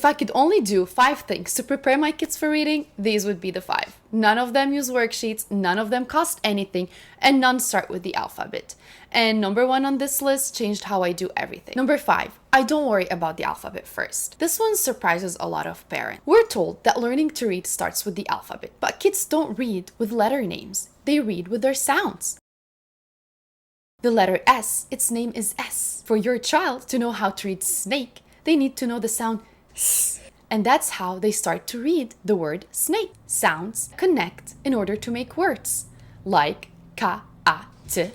If I could only do 5 things to prepare my kids for reading, these would be the 5. None of them use worksheets, none of them cost anything, and none start with the alphabet. And number 1 on this list changed how I do everything. Number 5, I don't worry about the alphabet first. This one surprises a lot of parents. We're told that learning to read starts with the alphabet, but kids don't read with letter names. They read with their sounds. The letter S, its name is S. For your child to know how to read snake, they need to know the sound S. And that's how they start to read the word snake. Sounds connect in order to make words, like ka, a, t,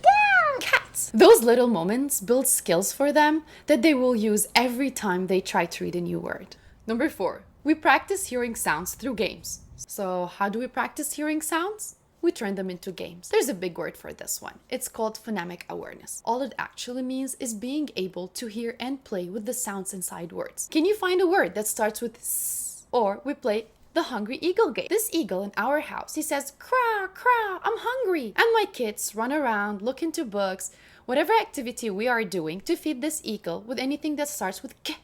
cat. Those little moments build skills for them that they will use every time they try to read a new word. Number 4, we practice hearing sounds through games. So how do we practice hearing sounds? We turn them into games. There's a big word for this one. It's called phonemic awareness. All it actually means is being able to hear and play with the sounds inside words. Can you find a word that starts with S? Or we play the hungry eagle game. This eagle in our house, he says, "Craw, craw, I'm hungry." And my kids run around, look into books, whatever activity we are doing to feed this eagle with anything that starts with K.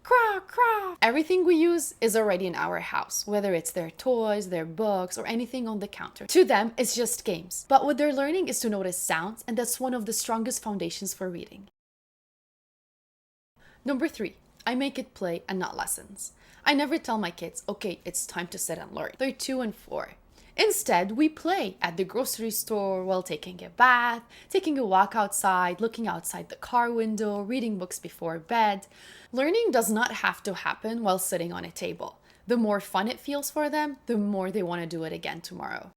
Craw, craw. Everything we use is already in our house, whether it's their toys, their books, or anything on the counter. To them, it's just games. But what they're learning is to notice sounds, and that's one of the strongest foundations for reading. Number 3, I make it play and not lessons. I never tell my kids, okay, it's time to sit and learn. They're 2 and 4. Instead, we play at the grocery store while taking a bath, taking a walk outside, looking outside the car window, reading books before bed. Learning does not have to happen while sitting on a table. The more fun it feels for them, the more they want to do it again tomorrow.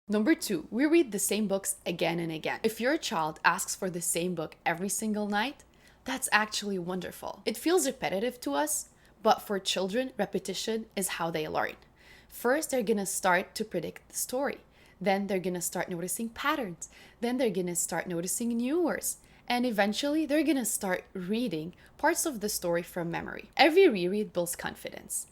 Number 2, we read the same books again and again. If your child asks for the same book every single night, that's actually wonderful. It feels repetitive to us, but for children, repetition is how they learn. First, they're gonna start to predict the story. Then they're gonna start noticing patterns. Then they're gonna start noticing new words. And eventually, they're gonna start reading parts of the story from memory. Every reread builds confidence.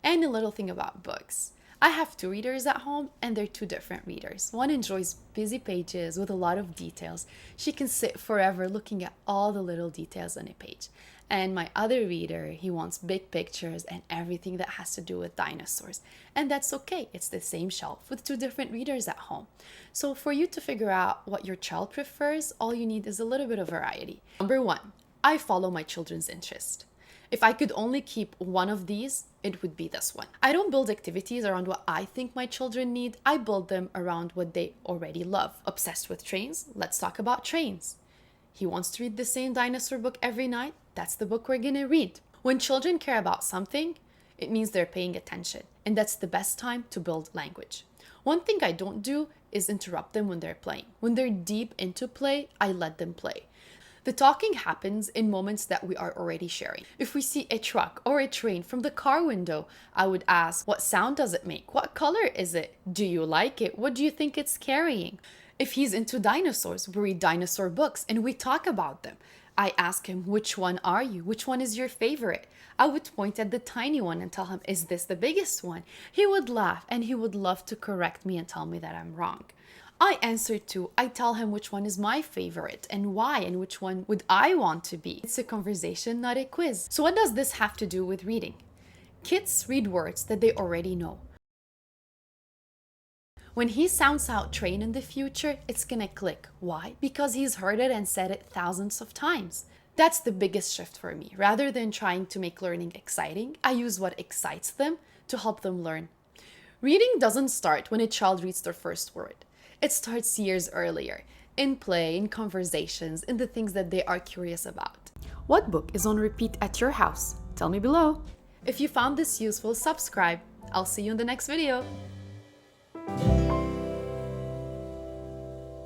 And a little thing about books. I have 2 readers at home, and they're 2 different readers. One enjoys busy pages with a lot of details. She can sit forever looking at all the little details on a page. And my other reader, he wants big pictures and everything that has to do with dinosaurs. And that's okay. It's the same shelf with 2 different readers at home. So for you to figure out what your child prefers, all you need is a little bit of variety. Number 1, I follow my children's interest. If I could only keep one of these, it would be this one. I don't build activities around what I think my children need. I build them around what they already love. Obsessed with trains? Let's talk about trains. He wants to read the same dinosaur book every night? That's the book we're gonna read. When children care about something, it means they're paying attention. And that's the best time to build language. One thing I don't do is interrupt them when they're playing. When they're deep into play, I let them play. The talking happens in moments that we are already sharing. If we see a truck or a train from the car window, I would ask, what sound does it make? What color is it? Do you like it? What do you think it's carrying? If he's into dinosaurs, we read dinosaur books and we talk about them. I ask him, which one are you? Which one is your favorite? I would point at the tiny one and tell him, is this the biggest one? He would laugh and he would love to correct me and tell me that I'm wrong. I answer too. I tell him which one is my favorite and why and which one would I want to be. It's a conversation, not a quiz. So what does this have to do with reading? Kids read words that they already know. When he sounds out train in the future, it's gonna click. Why? Because he's heard it and said it thousands of times. That's the biggest shift for me. Rather than trying to make learning exciting, I use what excites them to help them learn. Reading doesn't start when a child reads their first word. It starts years earlier, in play, in conversations, in the things that they are curious about. What book is on repeat at your house? Tell me below. If you found this useful, subscribe. I'll see you in the next video.